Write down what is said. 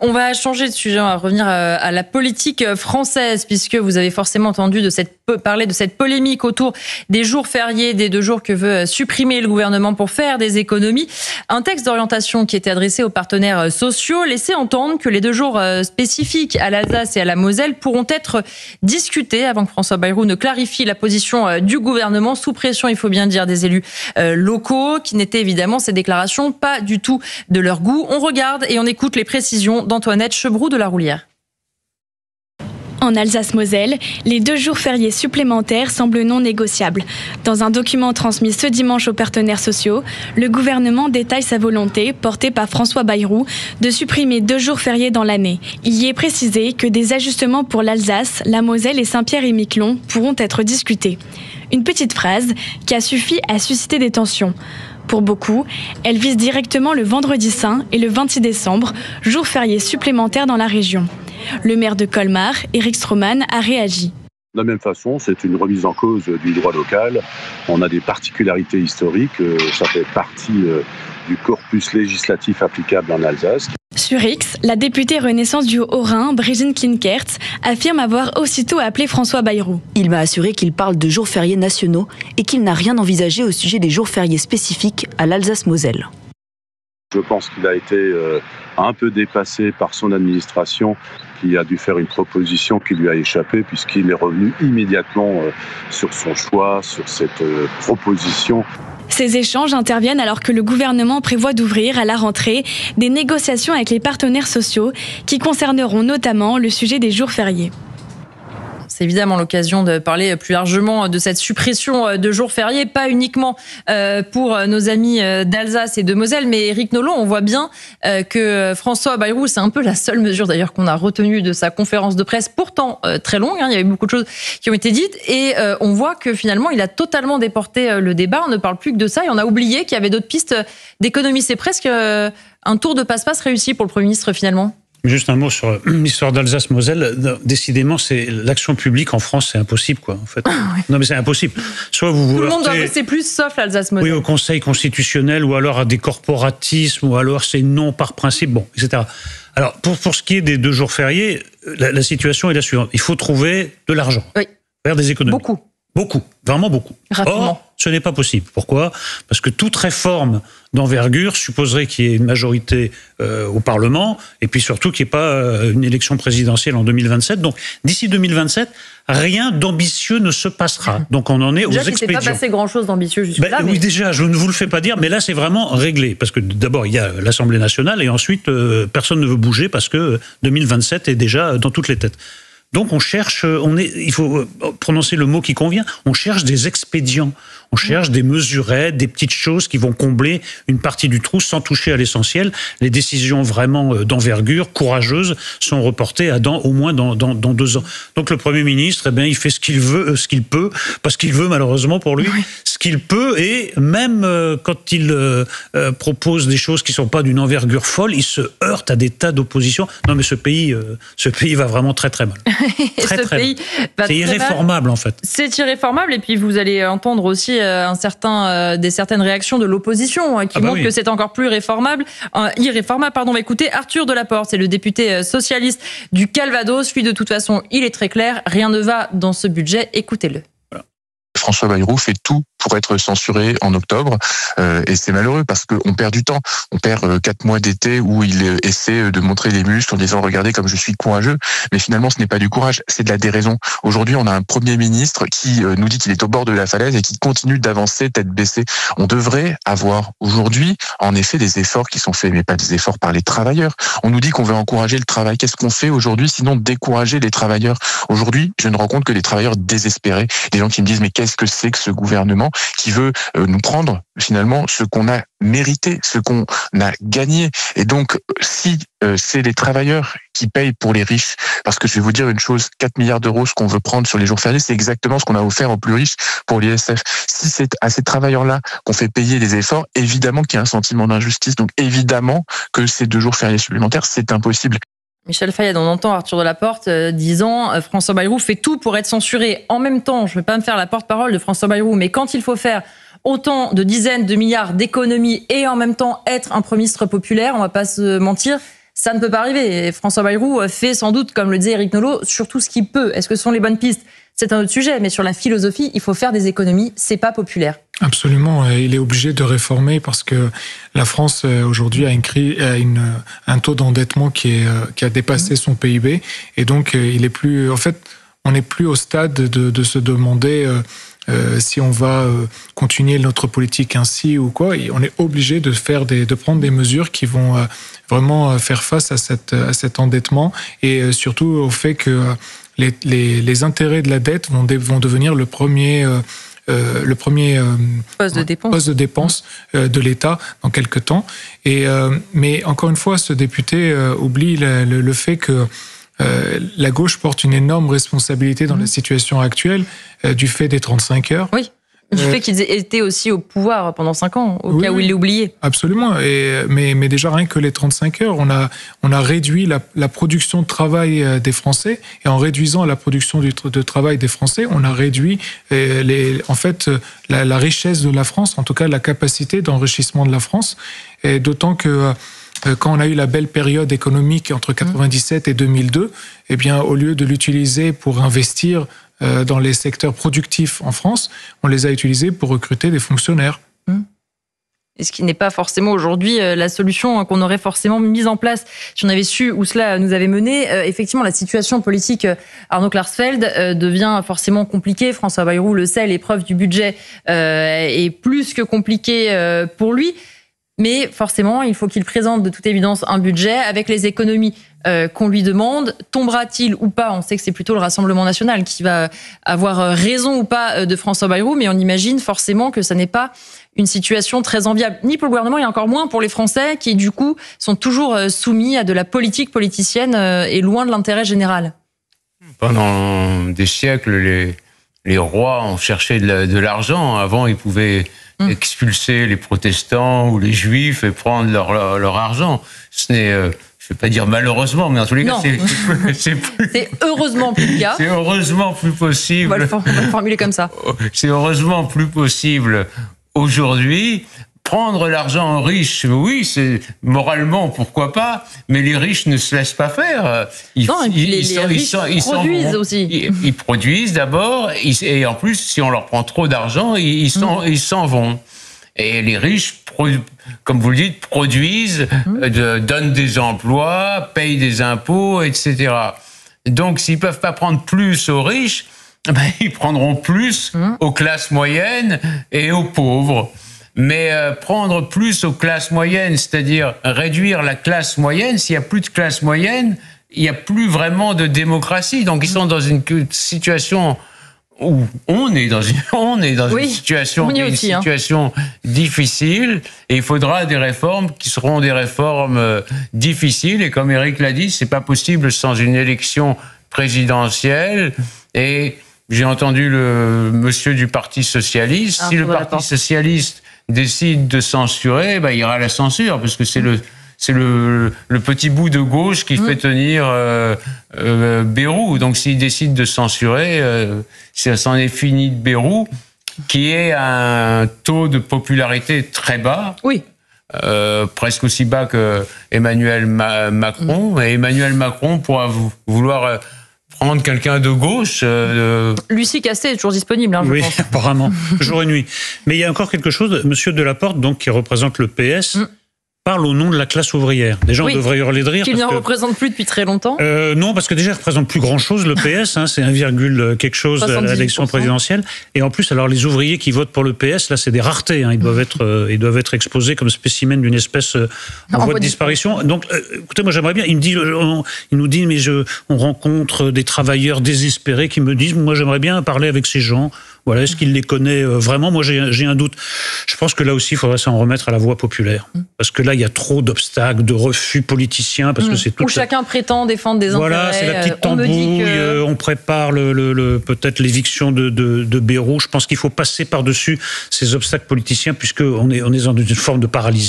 On va changer de sujet, on va revenir à la politique française, puisque vous avez forcément entendu parler de cette polémique autour des jours fériés, des 2 jours que veut supprimer le gouvernement pour faire des économies. Un texte d'orientation qui était adressé aux partenaires sociaux laissait entendre que les 2 jours spécifiques à l'Alsace et à la Moselle pourront être discutés avant que François Bayrou ne clarifie la position du gouvernement, sous pression, il faut bien dire, des élus locaux, qui n'étaient évidemment ces déclarations pas du tout de leur goût. On regarde et on écoute les précisions d'Antoinette Chebroux de La Roulière. En Alsace-Moselle, les 2 jours fériés supplémentaires semblent non négociables. Dans un document transmis ce dimanche aux partenaires sociaux, le gouvernement détaille sa volonté, portée par François Bayrou, de supprimer 2 jours fériés dans l'année. Il y est précisé que des ajustements pour l'Alsace, la Moselle et Saint-Pierre-et-Miquelon pourront être discutés. Une petite phrase qui a suffi à susciter des tensions. Pour beaucoup, elle vise directement le vendredi saint et le 26 décembre, jours fériés supplémentaires dans la région. Le maire de Colmar, Éric Stroman, a réagi. De la même façon, c'est une remise en cause du droit local. On a des particularités historiques, ça fait partie du corpus législatif applicable en Alsace. Sur X, la députée Renaissance du Haut-Rhin, Brigitte Klinkert, affirme avoir aussitôt appelé François Bayrou. Il m'a assuré qu'il parle de jours fériés nationaux et qu'il n'a rien envisagé au sujet des jours fériés spécifiques à l'Alsace-Moselle. Je pense qu'il a été un peu dépassé par son administration, qui a dû faire une proposition qui lui a échappé, puisqu'il est revenu immédiatement sur son choix, sur cette proposition. Ces échanges interviennent alors que le gouvernement prévoit d'ouvrir à la rentrée des négociations avec les partenaires sociaux qui concerneront notamment le sujet des jours fériés. C'est évidemment l'occasion de parler plus largement de cette suppression de jours fériés, pas uniquement pour nos amis d'Alsace et de Moselle, mais Éric Nolot, on voit bien que François Bayrou, c'est un peu la seule mesure d'ailleurs qu'on a retenue de sa conférence de presse, pourtant très longue, il y avait beaucoup de choses qui ont été dites, et on voit que finalement il a totalement déporté le débat, on ne parle plus que de ça, et on a oublié qu'il y avait d'autres pistes d'économie. C'est presque un tour de passe-passe réussi pour le Premier ministre finalement. Juste un mot sur l'histoire d'Alsace-Moselle. Décidément, c'est l'action publique en France, c'est impossible, quoi. En fait, oui. Non, mais c'est impossible. Soit vous tout le monde doit bosser plus, sauf l'Alsace-Moselle. Oui, au Conseil constitutionnel, ou alors à des corporatismes, ou alors c'est non par principe, bon, etc. Alors, pour ce qui est des 2 jours fériés, la situation est la suivante. Il faut trouver de l'argent, faire des économies. Beaucoup, vraiment beaucoup. Rapidement. Or, ce n'est pas possible. Pourquoi ? Parce que toute réforme d'envergure supposerait qu'il y ait une majorité au Parlement, et puis surtout qu'il n'y ait pas une élection présidentielle en 2027. Donc, d'ici 2027, rien d'ambitieux ne se passera. Donc, on en est aux expédients. Déjà, il ne s'est pas passé grand-chose d'ambitieux jusque-là. Oui, déjà, je ne vous le fais pas dire, mais là, c'est vraiment réglé. Parce que d'abord, il y a l'Assemblée nationale, et ensuite, personne ne veut bouger parce que 2027 est déjà dans toutes les têtes. Donc on cherche, il faut prononcer le mot qui convient, on cherche des expédients, on cherche des mesurettes, des petites choses qui vont combler une partie du trou sans toucher à l'essentiel. Les décisions vraiment d'envergure, courageuses, sont reportées à au moins dans 2 ans. Donc le Premier ministre, il fait ce qu'il veut, ce qu'il peut, parce qu'il veut malheureusement pour lui, ce qu'il peut, et même quand il propose des choses qui ne sont pas d'une envergure folle, il se heurte à des tas d'oppositions. Non mais ce pays va vraiment très très mal. C'est irréformable en fait. C'est irréformable, et puis vous allez entendre aussi certaines réactions de l'opposition qui montrent que c'est encore plus irréformable. Écoutez, Arthur Delaporte, c'est le député socialiste du Calvados. Lui, de toute façon, il est très clair, rien ne va dans ce budget. Écoutez-le. François Bayrou fait tout pour être censuré en octobre, et c'est malheureux parce qu'on perd du temps. On perd 4 mois d'été où il essaie de montrer des muscles en disant « regardez comme je suis courageux », mais finalement ce n'est pas du courage, c'est de la déraison. Aujourd'hui on a un Premier ministre qui nous dit qu'il est au bord de la falaise et qui continue d'avancer tête baissée. On devrait avoir aujourd'hui en effet des efforts qui sont faits, mais pas des efforts par les travailleurs. On nous dit qu'on veut encourager le travail. Qu'est-ce qu'on fait aujourd'hui sinon décourager les travailleurs? Aujourd'hui je ne rencontre que des travailleurs désespérés, des gens qui me disent « mais qu'est-ce que c'est que ce gouvernement qui veut nous prendre finalement ce qu'on a mérité, ce qu'on a gagné. » Et donc, si c'est les travailleurs qui payent pour les riches, parce que je vais vous dire une chose, 4 milliards d'euros, ce qu'on veut prendre sur les jours fériés, c'est exactement ce qu'on a offert aux plus riches pour l'ISF. Si c'est à ces travailleurs-là qu'on fait payer les efforts, évidemment qu'il y a un sentiment d'injustice. Donc évidemment que ces 2 jours fériés supplémentaires, c'est impossible. Michel Fayad, on entend Arthur Delaporte disant François Bayrou fait tout pour être censuré. En même temps, je ne vais pas me faire la porte-parole de François Bayrou, mais quand il faut faire autant de dizaines de milliards d'économies et en même temps être un Premier ministre populaire, on ne va pas se mentir, ça ne peut pas arriver. Et François Bayrou fait sans doute, comme le disait Éric Nolot, surtout ce qu'il peut. Est-ce que ce sont les bonnes pistes ? C'est un autre sujet, mais sur la philosophie, il faut faire des économies, c'est pas populaire. Absolument, il est obligé de réformer parce que la France aujourd'hui a un taux d'endettement qui a dépassé son PIB et donc il est plus, en fait, on n'est plus au stade de se demander si on va continuer notre politique ainsi ou quoi. On est obligé de prendre des mesures qui vont vraiment faire face à cet endettement et surtout au fait que les intérêts de la dette vont devenir le premier poste de dépense de l'État dans quelques temps. Mais encore une fois, ce député oublie le fait que la gauche porte une énorme responsabilité dans la situation actuelle du fait des 35 heures. Oui. Du fait qu'ils étaient aussi au pouvoir pendant 5 ans, au cas où il l'ait oublié. Absolument. Mais déjà, rien que les 35 heures, on a réduit la production de travail des Français. Et en réduisant la production de travail des Français, on a réduit la richesse de la France, en tout cas la capacité d'enrichissement de la France. Et d'autant que quand on a eu la belle période économique entre 1997 et 2002, eh bien, au lieu de l'utiliser pour investir dans les secteurs productifs en France, on les a utilisés pour recruter des fonctionnaires. Et ce qui n'est pas forcément aujourd'hui la solution qu'on aurait forcément mise en place. Si on avait su où cela nous avait mené, effectivement, la situation politique, Arnaud Klarsfeld, devient forcément compliquée. François Bayrou le sait, l'épreuve du budget est plus que compliquée pour lui. Mais forcément, il faut qu'il présente de toute évidence un budget avec les économies qu'on lui demande. Tombera-t-il ou pas ? On sait que c'est plutôt le Rassemblement national qui va avoir raison ou pas de François Bayrou, mais on imagine forcément que ça n'est pas une situation très enviable, ni pour le gouvernement et encore moins pour les Français qui, du coup, sont toujours soumis à de la politique politicienne et loin de l'intérêt général. Pendant des siècles, les rois ont cherché de l'argent. Avant, ils pouvaient expulser les protestants ou les juifs et prendre leur argent. Ce n'est, je ne vais pas dire malheureusement, mais en tous les cas, c'est heureusement plus le cas. C'est heureusement plus possible. On va le formuler comme ça. C'est heureusement plus possible aujourd'hui. Prendre l'argent aux riches, oui, c'est moralement pourquoi pas, mais les riches ne se laissent pas faire. Les riches produisent aussi. Ils produisent d'abord, et en plus, si on leur prend trop d'argent, ils s'en vont. Et les riches, comme vous le dites, produisent, donnent des emplois, payent des impôts, etc. Donc, s'ils peuvent pas prendre plus aux riches, ils prendront plus aux classes moyennes et aux pauvres. Mais prendre plus aux classes moyennes, c'est-à-dire réduire la classe moyenne, s'il n'y a plus de classe moyenne, il n'y a plus vraiment de démocratie. Donc ils sont dans une situation où on est dans une situation difficile, et il faudra des réformes qui seront des réformes difficiles. Et comme Éric l'a dit, c'est pas possible sans une élection présidentielle. Et j'ai entendu le monsieur du Parti socialiste. Si le Parti socialiste décide de censurer, il y aura la censure, parce que c'est le petit bout de gauche qui fait tenir Bayrou. Donc s'il décide de censurer, ça s'en est fini de Bayrou, qui est un taux de popularité très bas. Oui. Presque aussi bas que Emmanuel Macron. Et Emmanuel Macron pourra vouloir prendre quelqu'un de gauche. Lucie Castet est toujours disponible, je pense. Apparemment, jour et nuit. Mais il y a encore quelque chose. Monsieur Delaporte, donc, qui représente le PS, parle au nom de la classe ouvrière. Déjà, on devrait hurler de rire. Qui ne représente plus depuis très longtemps. Non, parce que déjà, il ne représente plus grand-chose, le PS. C'est 1, quelque chose à l'élection présidentielle. Et en plus, alors, les ouvriers qui votent pour le PS, là, c'est des raretés. Ils doivent être exposés comme spécimens d'une espèce en voie de disparition. Donc, écoutez, moi, j'aimerais bien. Il nous dit, mais on rencontre des travailleurs désespérés qui me disent, moi, j'aimerais bien parler avec ces gens. Voilà, est-ce qu'il les connaît vraiment ? Moi, j'ai un doute. Je pense que là aussi, il faudrait s'en remettre à la voie populaire. Parce que là, il y a trop d'obstacles, de refus politiciens, parce que c'est tout. Où chacun prétend défendre des intérêts. Voilà, c'est la petite tambouille. On prépare peut-être l'éviction de Bayrou. Je pense qu'il faut passer par-dessus ces obstacles politiciens, puisqu'on est dans une forme de paralysie.